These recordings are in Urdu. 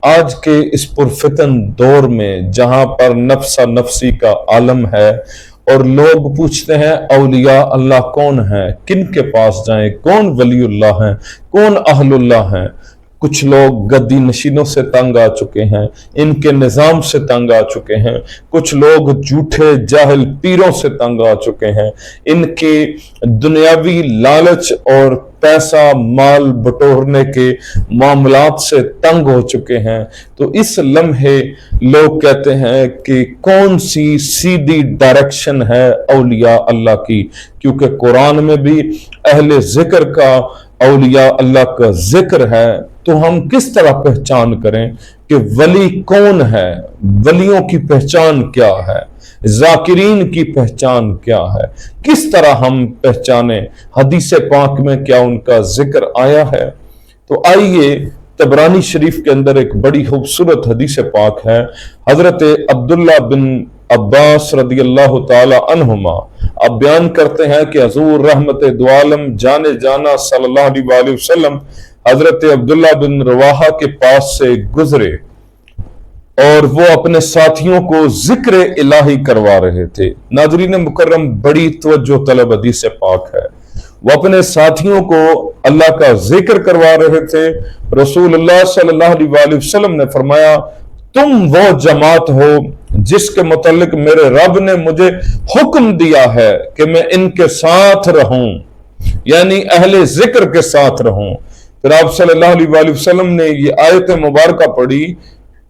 آج کے اس پرفتن دور میں جہاں پر نفسا نفسی کا عالم ہے اور لوگ پوچھتے ہیں اولیاء اللہ کون ہیں، کن کے پاس جائیں، کون ولی اللہ ہیں، کون اہل اللہ ہیں، کچھ لوگ گدی نشینوں سے تنگ آ چکے ہیں، ان کے نظام سے تنگ آ چکے ہیں، کچھ لوگ جھوٹے جاہل پیروں سے تنگ آ چکے ہیں، ان کے دنیاوی لالچ اور پیسہ مال بٹورنے کے معاملات سے تنگ ہو چکے ہیں۔ تو اس لمحے لوگ کہتے ہیں کہ کون سی سیدھی ڈائریکشن ہے اولیاء اللہ کی، کیونکہ قرآن میں بھی اہل ذکر کا، اولیاء اللہ کا ذکر ہے، تو ہم کس طرح پہچان کریں کہ ولی کون ہے، ولیوں کی پہچان کیا ہے، ذاکرین کی پہچان کیا ہے، کس طرح ہم پہچانیں، حدیث پاک میں کیا ان کا ذکر آیا ہے؟ تو آئیے طبرانی شریف کے اندر ایک بڑی خوبصورت حدیث پاک ہے، حضرت عبداللہ بن عباس رضی اللہ تعالی عنہما اب بیان کرتے ہیں کہ حضور رحمت دو عالم جانے جانا صلی اللہ علیہ وآلہ وسلم حضرت عبداللہ بن رواحہ کے پاس سے گزرے اور وہ اپنے ساتھیوں کو ذکر الہی کروا رہے تھے۔ ناظرین مکرم، بڑی توجہ طلب حدیث پاک ہے، وہ اپنے ساتھیوں کو اللہ کا ذکر کروا رہے تھے۔ رسول اللہ صلی اللہ علیہ وآلہ وسلم نے فرمایا تم وہ جماعت ہو جس کے متعلق میرے رب نے مجھے حکم دیا ہے کہ میں ان کے ساتھ رہوں، یعنی اہل ذکر کے ساتھ رہوں۔ پھر آپ صلی اللہ علیہ وآلہ وسلم نے یہ آیت مبارکہ پڑھی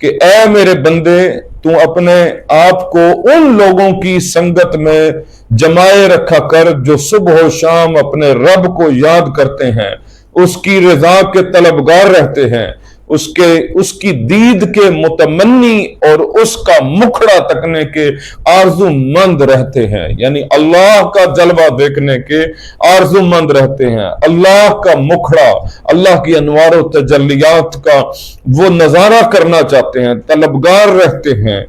کہ اے میرے بندے، تو اپنے آپ کو ان لوگوں کی سنگت میں جمائے رکھا کر جو صبح و شام اپنے رب کو یاد کرتے ہیں، اس کی رضا کے طلبگار رہتے ہیں، اس کی دید کے متمنی اور اس کا مکھڑا تکنے کے آرزو مند رہتے ہیں، یعنی اللہ کا جلوہ دیکھنے کے آرزو مند رہتے ہیں، اللہ کا مکھڑا، اللہ کی انوار و تجلیات کا وہ نظارہ کرنا چاہتے ہیں، طلبگار رہتے ہیں۔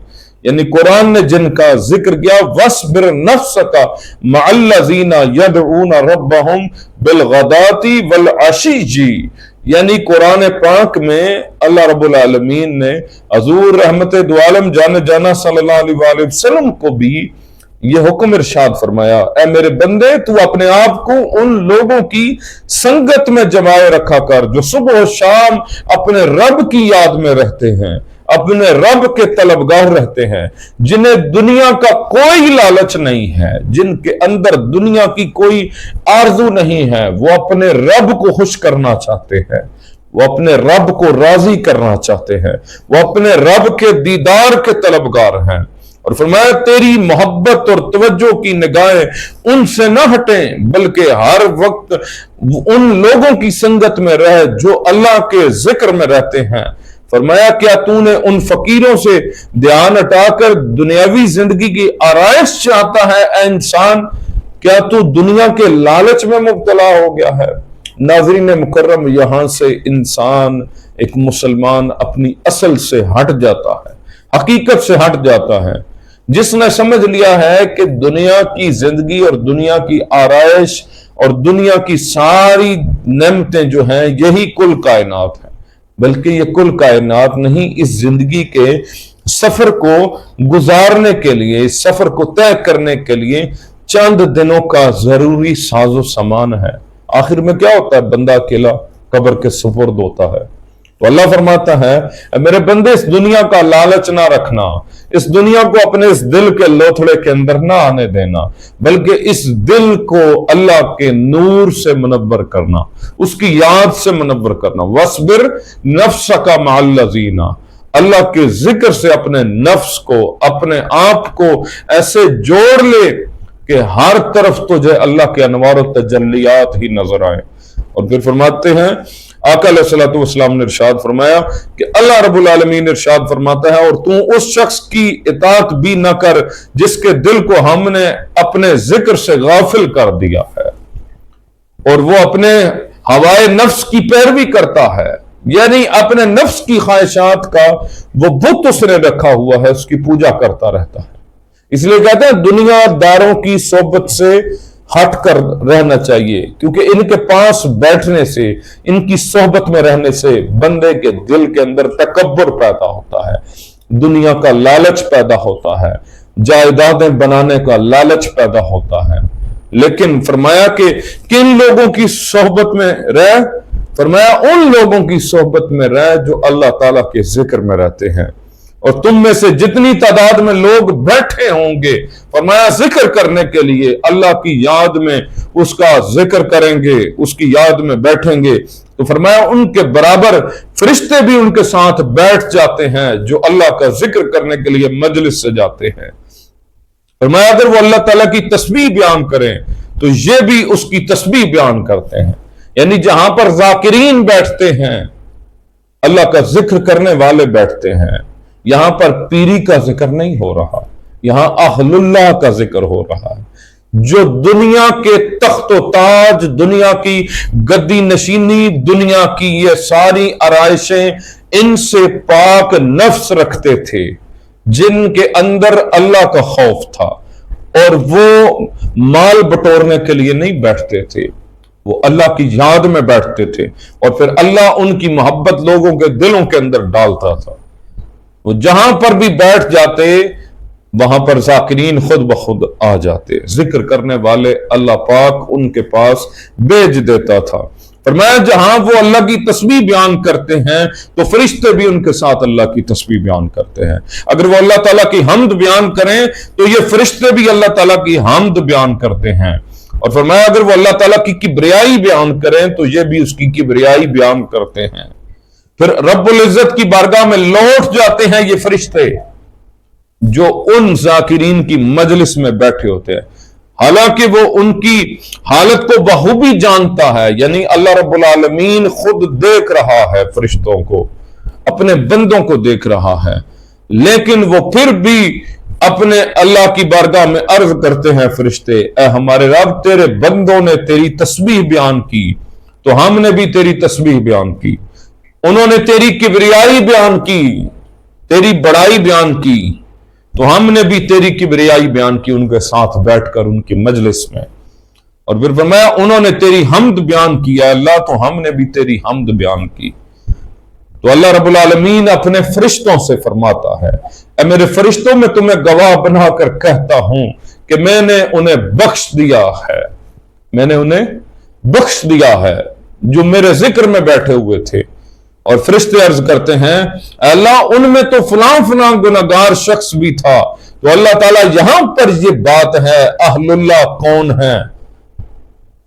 یعنی قرآن نے جن کا ذکر کیا وَاصْبِرْ نَفْسَكَ مَعَ الَّذِينَ يَدْعُونَ رَبَّهُمْ بِالْغَدَاةِ وَالْعَشِيِّ، یعنی قرآن پاک میں اللہ رب العالمین نے حضور رحمت دو عالم جانے جانا صلی اللہ علیہ وآلہ وسلم کو بھی یہ حکم ارشاد فرمایا، اے میرے بندے، تو اپنے آپ کو ان لوگوں کی سنگت میں جمائے رکھا کر جو صبح و شام اپنے رب کی یاد میں رہتے ہیں، اپنے رب کے طلبگار رہتے ہیں، جنہیں دنیا کا کوئی لالچ نہیں ہے، جن کے اندر دنیا کی کوئی آرزو نہیں ہے، وہ اپنے رب کو خوش کرنا چاہتے ہیں، وہ اپنے رب کو راضی کرنا چاہتے ہیں، وہ اپنے رب کے دیدار کے طلبگار ہیں۔ اور فرمایا تیری محبت اور توجہ کی نگاہیں ان سے نہ ہٹیں، بلکہ ہر وقت ان لوگوں کی سنگت میں رہ جو اللہ کے ذکر میں رہتے ہیں۔ فرمایا کیا تو نے ان فقیروں سے دھیان ہٹا کر دنیاوی زندگی کی آرائش چاہتا ہے اے انسان؟ کیا تو دنیا کے لالچ میں مبتلا ہو گیا ہے؟ ناظرین مکرم، یہاں سے انسان، ایک مسلمان اپنی اصل سے ہٹ جاتا ہے، حقیقت سے ہٹ جاتا ہے۔ جس نے سمجھ لیا ہے کہ دنیا کی زندگی اور دنیا کی آرائش اور دنیا کی ساری نعمتیں جو ہیں یہی کل کائنات ہے، بلکہ یہ کل کائنات نہیں، اس زندگی کے سفر کو گزارنے کے لیے، اس سفر کو طے کرنے کے لیے چند دنوں کا ضروری ساز و سامان ہے۔ آخر میں کیا ہوتا ہے؟ بندہ اکیلا قبر کے سپرد ہوتا ہے۔ تو اللہ فرماتا ہے اے میرے بندے، اس دنیا کا لالچ نہ رکھنا، اس دنیا کو اپنے اس دل کے لوتھڑے کے اندر نہ آنے دینا، بلکہ اس دل کو اللہ کے نور سے منور کرنا، اس کی یاد سے منور کرنا۔ وَاصْبِرْ نَفْسَكَ مَعَ الَّذِينَ، اللہ کے ذکر سے اپنے نفس کو، اپنے آپ کو ایسے جوڑ لے کہ ہر طرف تجھے اللہ کے انوار و تجلیات ہی نظر آئے۔ اور پھر فرماتے ہیں آقا علیہ الصلوۃ والسلام نے ارشاد فرمایا کہ اللہ رب العالمین ارشاد فرماتا ہے اور تو اس شخص کی اطاعت بھی نہ کر جس کے دل کو ہم نے اپنے ذکر سے غافل کر دیا ہے، اور وہ اپنے ہوائے نفس کی پیروی کرتا ہے، یعنی اپنے نفس کی خواہشات کا وہ بت اس نے رکھا ہوا ہے، اس کی پوجا کرتا رہتا ہے۔ اس لیے کہتے ہیں دنیا داروں کی صحبت سے ہٹ کر رہنا چاہیے، کیونکہ ان کے پاس بیٹھنے سے، ان کی صحبت میں رہنے سے بندے کے دل کے اندر تکبر پیدا ہوتا ہے، دنیا کا لالچ پیدا ہوتا ہے، جائیدادیں بنانے کا لالچ پیدا ہوتا ہے۔ لیکن فرمایا کہ کن لوگوں کی صحبت میں رہ؟ فرمایا ان لوگوں کی صحبت میں رہ جو اللہ تعالیٰ کے ذکر میں رہتے ہیں، اور تم میں سے جتنی تعداد میں لوگ بیٹھے ہوں گے، فرمایا ذکر کرنے کے لیے، اللہ کی یاد میں اس کا ذکر کریں گے، اس کی یاد میں بیٹھیں گے، تو فرمایا ان کے برابر فرشتے بھی ان کے ساتھ بیٹھ جاتے ہیں جو اللہ کا ذکر کرنے کے لیے مجلس سے جاتے ہیں۔ فرمایا اگر وہ اللہ تعالیٰ کی تسبیح بیان کریں تو یہ بھی اس کی تسبیح بیان کرتے ہیں، یعنی جہاں پر ذاکرین بیٹھتے ہیں، اللہ کا ذکر کرنے والے بیٹھتے ہیں، یہاں پر پیری کا ذکر نہیں ہو رہا، یہاں اہل اللہ کا ذکر ہو رہا ہے، جو دنیا کے تخت و تاج، دنیا کی گدی نشینی، دنیا کی یہ ساری آرائشیں، ان سے پاک نفس رکھتے تھے، جن کے اندر اللہ کا خوف تھا، اور وہ مال بٹورنے کے لیے نہیں بیٹھتے تھے، وہ اللہ کی یاد میں بیٹھتے تھے، اور پھر اللہ ان کی محبت لوگوں کے دلوں کے اندر ڈالتا تھا۔ وہ جہاں پر بھی بیٹھ جاتے وہاں پر ذاکرین خود بخود آ جاتے، ذکر کرنے والے اللہ پاک ان کے پاس بھیج دیتا تھا۔ فرمایا جہاں وہ اللہ کی تسبیح بیان کرتے ہیں تو فرشتے بھی ان کے ساتھ اللہ کی تسبیح بیان کرتے ہیں، اگر وہ اللہ تعالیٰ کی حمد بیان کریں تو یہ فرشتے بھی اللہ تعالیٰ کی حمد بیان کرتے ہیں، اور فرمایا اگر وہ اللہ تعالیٰ کی کبریائی بیان کریں تو یہ بھی اس کی کبریائی بیان کرتے ہیں۔ پھر رب العزت کی بارگاہ میں لوٹ جاتے ہیں یہ فرشتے جو ان ذاکرین کی مجلس میں بیٹھے ہوتے ہیں، حالانکہ وہ ان کی حالت کو بخوبی جانتا ہے، یعنی اللہ رب العالمین خود دیکھ رہا ہے، فرشتوں کو، اپنے بندوں کو دیکھ رہا ہے، لیکن وہ پھر بھی اپنے اللہ کی بارگاہ میں عرض کرتے ہیں فرشتے، اے ہمارے رب تیرے بندوں نے تیری تسبیح بیان کی تو ہم نے بھی تیری تسبیح بیان کی، انہوں نے تیری کبریائی بیان کی، تیری بڑائی بیان کی، تو ہم نے بھی تیری کبریائی بیان کی ان کے ساتھ بیٹھ کر ان کی مجلس میں، اور پھر فرمایا انہوں نے تیری حمد بیان کیا اللہ تو ہم نے بھی تیری حمد بیان کی۔ تو اللہ رب العالمین اپنے فرشتوں سے فرماتا ہے، اے میرے فرشتوں میں تمہیں گواہ بنا کر کہتا ہوں کہ میں نے انہیں بخش دیا ہے، میں نے انہیں بخش دیا ہے جو میرے ذکر میں بیٹھے ہوئے تھے۔ اور فرشتے عرض کرتے ہیں اے اللہ ان میں تو فلاں فلاں گناہگار شخص بھی تھا، تو اللہ تعالیٰ یہاں پر یہ بات ہے اہل اللہ کون ہے؟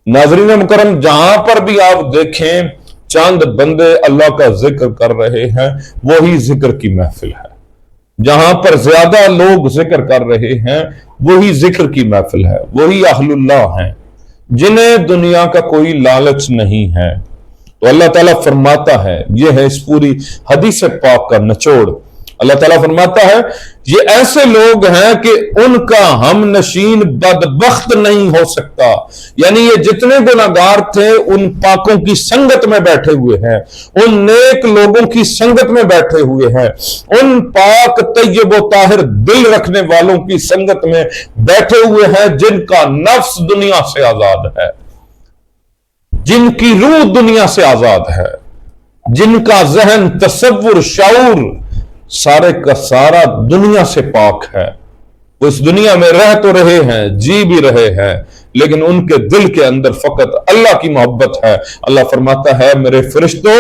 ناظرین مکرم جہاں پر بھی آپ دیکھیں چند بندے اللہ کا ذکر کر رہے ہیں وہی ذکر کی محفل ہے، جہاں پر زیادہ لوگ ذکر کر رہے ہیں وہی ذکر کی محفل ہے، وہی اہل اللہ ہیں جنہیں دنیا کا کوئی لالچ نہیں ہے۔ تو اللہ تعالیٰ فرماتا ہے، یہ ہے اس پوری حدیث پاک کا نچوڑ، اللہ تعالیٰ فرماتا ہے یہ ایسے لوگ ہیں کہ ان کا ہم نشین بدبخت نہیں ہو سکتا، یعنی یہ جتنے گناہگار تھے ان پاکوں کی سنگت میں بیٹھے ہوئے ہیں، ان نیک لوگوں کی سنگت میں بیٹھے ہوئے ہیں، ان پاک طیب و طاہر دل رکھنے والوں کی سنگت میں بیٹھے ہوئے ہیں جن کا نفس دنیا سے آزاد ہے، جن کی روح دنیا سے آزاد ہے، جن کا ذہن تصور شعور سارے کا سارا دنیا سے پاک ہے، وہ اس دنیا میں رہ تو رہے ہیں، جی بھی رہے ہیں، لیکن ان کے دل کے اندر فقط اللہ کی محبت ہے۔ اللہ فرماتا ہے میرے فرشتوں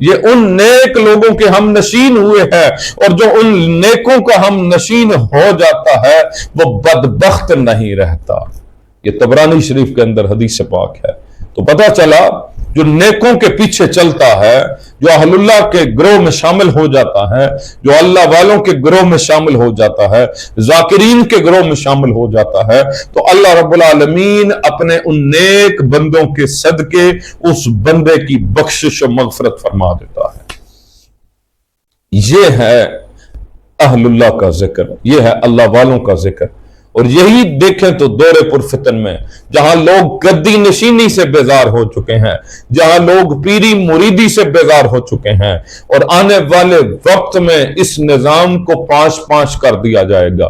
یہ ان نیک لوگوں کے ہم نشین ہوئے ہیں، اور جو ان نیکوں کا ہم نشین ہو جاتا ہے وہ بدبخت نہیں رہتا۔ یہ طبرانی شریف کے اندر حدیث پاک ہے۔ تو پتہ چلا جو نیکوں کے پیچھے چلتا ہے، جو اہل اللہ کے گروہ میں شامل ہو جاتا ہے، جو اللہ والوں کے گروہ میں شامل ہو جاتا ہے، ذاکرین کے گروہ میں شامل ہو جاتا ہے، تو اللہ رب العالمین اپنے ان نیک بندوں کے صدقے اس بندے کی بخشش و مغفرت فرما دیتا ہے۔ یہ ہے اہل اللہ کا ذکر، یہ ہے اللہ والوں کا ذکر۔ اور یہی دیکھیں تو دور پرفتن میں جہاں لوگ گدی نشینی سے بیزار ہو چکے ہیں، جہاں لوگ پیری مریدی سے بیزار ہو چکے ہیں، اور آنے والے وقت میں اس نظام کو پانچ کر دیا جائے گا،